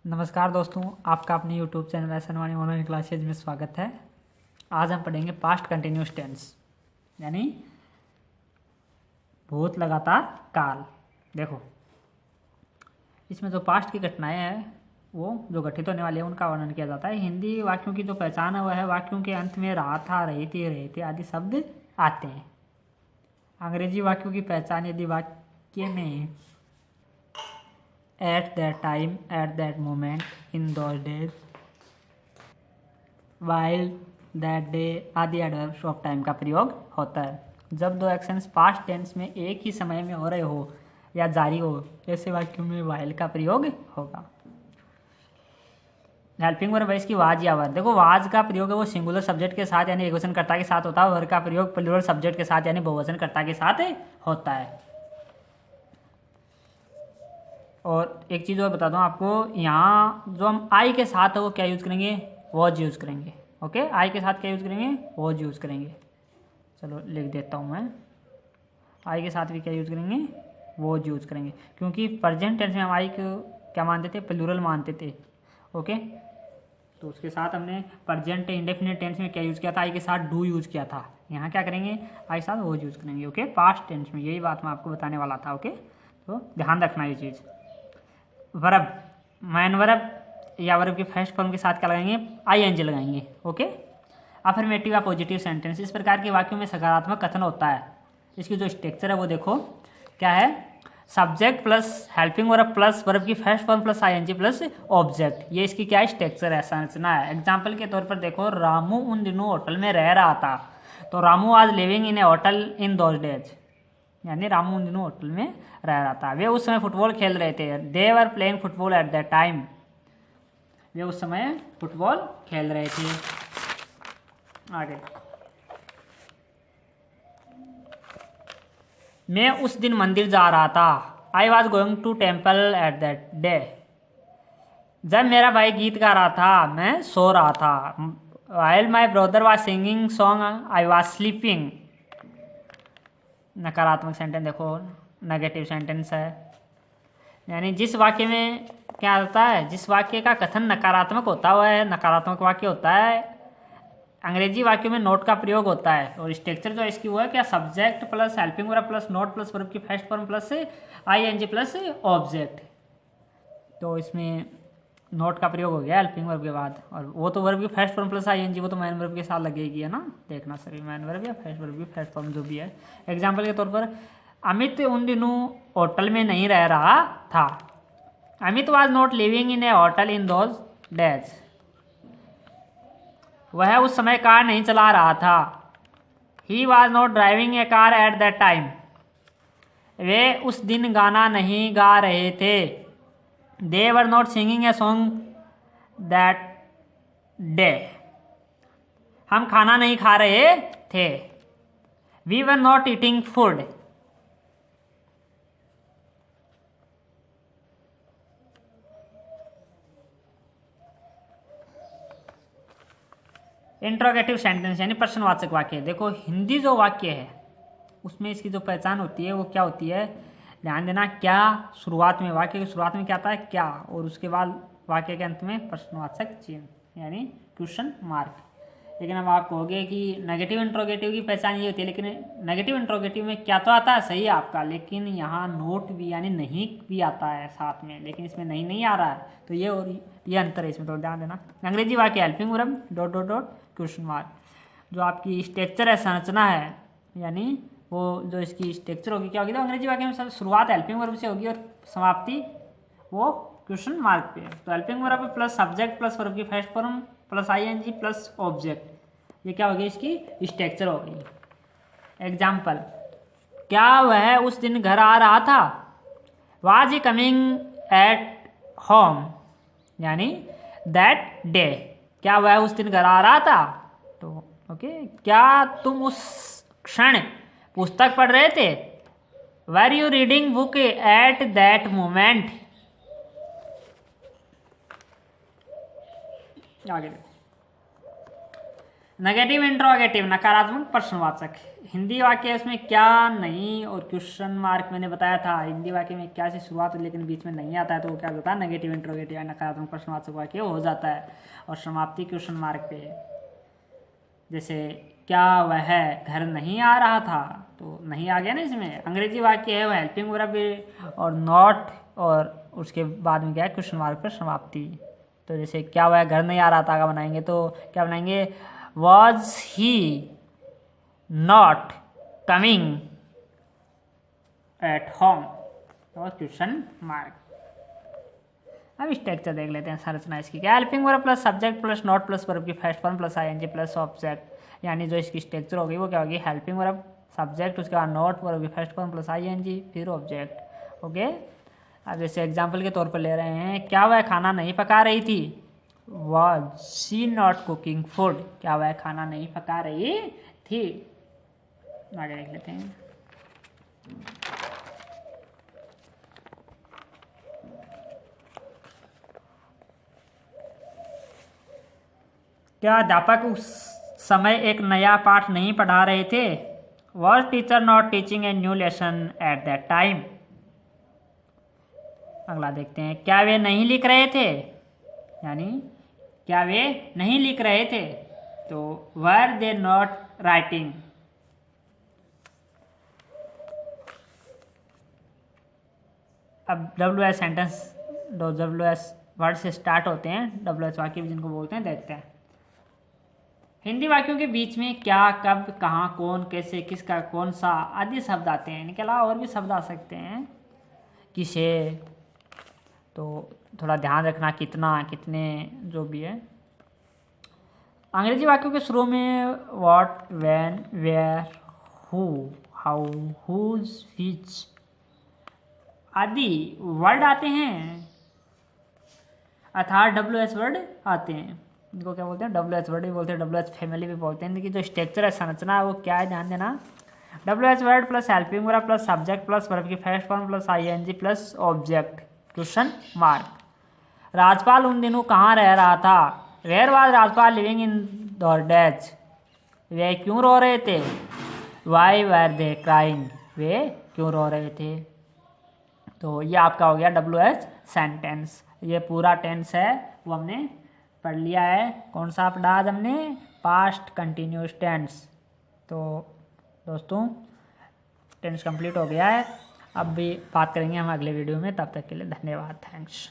नमस्कार दोस्तों, आपका अपने YouTube चैनल एसन वाणी ऑनलाइन क्लासेज में स्वागत है। आज हम पढ़ेंगे पास्ट कंटिन्यूस टेंस यानी भूत लगातार काल। देखो, इसमें जो पास्ट की घटनाएं हैं वो जो घटित होने वाली है उनका वर्णन किया जाता है। हिंदी वाक्यों की जो पहचान है वह है वाक्यों के अंत में रहा था, रही थी, रहे थे आदि शब्द आते हैं। अंग्रेजी वाक्यों की पहचान यदि वाक्य में at that time, at that moment, in those days, while that day आदि एडवर्ब्स ऑफ टाइम का प्रयोग होता है। जब दो एक्शंस पास्ट टेंस में एक ही समय में हो रहे हो या जारी हो, ऐसे वाक्यों में while का प्रयोग होगा। हेल्पिंग वर्ब है इसकी वाज या वर। देखो, वाज का प्रयोग है वो सिंगुलर सब्जेक्ट के साथ यानी एकवचन कर्ता के साथ होता है। वर का प्रयोग प्लूरल सब्जेक्ट के साथ यानी बहुवचन कर्ता के साथ होता है। और एक चीज़ और बता दूँ आपको, यहाँ जो हम आई के साथ है वो क्या यूज़ करेंगे? वॉज यूज़ करेंगे। ओके, आई के साथ क्या यूज़ करेंगे? वॉज यूज़ करेंगे। चलो लिख देता हूँ मैं, आई के साथ भी क्या यूज़ करेंगे? वॉज यूज़ करेंगे, क्योंकि प्रेजेंट टेंस में हम आई को क्या मानते थे? प्लूरल मानते थे। ओके, तो उसके साथ हमने प्रेजेंट इंडेफिनिट टेंस में क्या यूज़ किया था? आई के साथ डू यूज़ किया था। यहाँ क्या करेंगे? आई के साथ वॉज यूज़ करेंगे। ओके, पास्ट टेंस में यही बात मैं आपको बताने वाला था। ओके, तो ध्यान रखना ये चीज़। वर्ब, मैन वर्ब या वर्ब के फर्स्ट फॉर्म के साथ क्या लगाएंगे? आईएनजी लगाएंगे। ओके, अफर्मेटिव या पॉजिटिव सेंटेंस, इस प्रकार के वाक्यों में सकारात्मक कथन होता है। इसकी जो स्ट्रक्चर है वो देखो क्या है? Subject plus helping verb plus verb की first form plus ING plus object, ये इसकी क्या स्ट्रक्चर है, संरचना है। एग्जाम्पल के तौर पर देखो, रामू उन दिनों होटल में रह रहा था, तो Ramu was living in a hotel in those days, यानी रामू उन दिनों होटल में रह रहा था। वे उस समय फुटबॉल खेल रहे थे। They were playing football at that time, वे उस समय फुटबॉल खेल रहे थे। आगे, मैं उस दिन मंदिर जा रहा था। I was going to temple at that day, जब मेरा भाई गीत गा रहा था मैं सो रहा था। While my brother was singing song I was sleeping. नकारात्मक सेंटेंस देखो, नेगेटिव सेंटेंस है, यानी जिस वाक्य में क्या होता है, जिस वाक्य का कथन नकारात्मक होता हुआ है, नकारात्मक वाक्य होता है। अंग्रेजी वाक्यों में नोट का प्रयोग होता है और स्ट्रक्चर जो इसकी वो है क्या? Subject plus helping verb plus not plus verb की first form plus ING plus object. तो इसमें नोट का प्रयोग हो गया हेल्पिंग वर्ब के बाद, और वो तो वर्ब की फर्स्ट फॉर्म प्लस आईएनजी वो तो मैन वर्ब के साथ लगेगी, है ना? देखना सर, मैन वर्ब या फर्स्ट वर्ब की फर्स्ट फॉर्म जो भी है। एग्जाम्पल के तौर पर, अमित उन दिनों होटल में नहीं रह रहा था। Amit was not living in a hotel in those days, वह उस समय कार नहीं चला रहा था। He was not driving a car at that time, वे उस दिन गाना नहीं गा रहे थे। They were not singing a song that day, हम खाना नहीं खा रहे थे। We were not eating food, interrogative sentence यानी प्रश्नवाचक वाक्य। देखो, हिंदी जो वाक्य है उसमें इसकी जो पहचान होती है वो क्या होती है? ध्यान देना, क्या शुरुआत में, वाक्य की शुरुआत में क्या आता है? क्या, और उसके बाद वाक्य के अंत में प्रश्नवाचक चिन्ह यानी क्वेश्चन मार्क। लेकिन अब आप कहोगे कि नेगेटिव इंट्रोगेटिव की पहचान ये होती है, लेकिन नेगेटिव इंट्रोगेटिव में क्या तो आता है, सही है आपका, लेकिन यहाँ नोट भी यानी नहीं भी आता है साथ में, लेकिन इसमें नहीं आ रहा है। तो ये और ये अंतर है, इसमें तो ध्यान देना। अंग्रेजी वाक्य helping verb dot dot dot question mark, जो आपकी स्ट्रक्चर है, संरचना है, यानी वो जो इसकी स्ट्रक्चर होगी क्या होगी? तो अंग्रेजी वाक्य में शुरुआत हेल्पिंग वर्ब से होगी और समाप्ति वो क्वेश्चन मार्क पे है। तो helping verb plus subject plus verb की first form plus ING plus object, ये क्या होगी? इसकी स्ट्रक्चर हो गई। एग्जाम्पल, क्या वह उस दिन घर आ रहा था? Was he coming at home, यानी दैट डे, क्या वह उस दिन घर आ रहा था? तो ओके, क्या तुम उस क्षण पुस्तक पढ़ रहे थे? Were you reading book at that moment. आगे देखो, नेगेटिव इंट्रोगेटिव नकारात्मक प्रश्नवाचक। हिंदी वाक्य उसमें क्या नहीं और क्वेश्चन मार्क मैंने बताया था। हिंदी वाक्य में क्या से शुरुआत हो लेकिन बीच में नहीं आता है तो वो क्या होता है, नेगेटिव इंट्रोगेटिव नकारात्मक प्रश्नवाचक वाक्य हो जाता है। और समाप्ति क्वेश्चन मार्क पे, जैसे क्या वह घर नहीं आ रहा था, तो नहीं आ गया ना इसमें। अंग्रेजी वाक्य है वो हेल्पिंग वर्ब और नॉट, और उसके बाद में क्या है, क्वेश्चन मार्क पर समाप्ति। तो जैसे क्या वह घर नहीं आ रहा था का बनाएंगे तो क्या बनाएंगे, was he not coming at home, और क्वेश्चन मार्क। अब स्ट्रक्चर देख लेते हैं, संरचना इसकी क्या। Helping verb plus subject plus not plus verb की first form plus ING plus object, यानी जो इसकी स्ट्रक्चर होगी वो क्या होगी, हेल्पिंग वर्ब सब्जेक्ट उसके बाद नॉट वर्ब की फर्स्ट फॉर्म प्लस आईएनजी फिर ऑब्जेक्ट। ओके, अब जैसे एग्जांपल के तौर पर ले रहे हैं, क्या वह खाना नहीं पका रही थी, was she not cooking food, क्या वह खाना नहीं पका रही थी। आगे देख लेते हैं। क्या अध्यापक उस समय एक नया पाठ नहीं पढ़ा रहे थे, was teacher not teaching a new lesson eight that time. अगला देखते हैं, क्या वे नहीं लिख रहे थे, यानी क्या वे नहीं लिख रहे थे, तो वर दे नॉट राइटिंग। अब WS सेंटेंस, WS वर्ड से स्टार्ट होते हैं, WS वाक्य भी जिनको बोलते हैं, देखते हैं। हिंदी वाक्यों के बीच में क्या, कब, कहाँ, कौन, कैसे, किसका, कौन सा आदि शब्द आते हैं। इनके अलावा और भी शब्द आ सकते हैं, किसे, तो थोड़ा ध्यान रखना, कितना, कितने, जो भी है। अंग्रेजी वाक्यों के शुरू में what, when, where, who, how, whose, which आदि वर्ड आते हैं, अर्थात WS वर्ड आते हैं। इनको क्या बोलते हैं, WH वर्ड भी बोलते हैं, WH फैमिली भी बोलते हैं। इनकी जो स्ट्रक्चर है, संरचना है, वो क्या है, ध्यान देना। WH word plus helping verb plus subject plus verb की first form plus ING plus object, question mark. Rajpal उन दिनों कहाँ रह रहा था, where was Rajpal living in those days, वे क्यों रो रहे थे, वाई वर दे क्राइंग, वे क्यों रो रहे थे। तो ये आपका हो गया WH सेंटेंस। ये पूरा टेंस है वो हमने पढ़ लिया है। कौन सा पढ़ा आज हमने, पास्ट कंटिन्यूस टेंस। तो दोस्तों टेंस कंप्लीट हो गया है, अब भी बात करेंगे हम अगले वीडियो में। तब तक के लिए धन्यवाद, थैंक्स।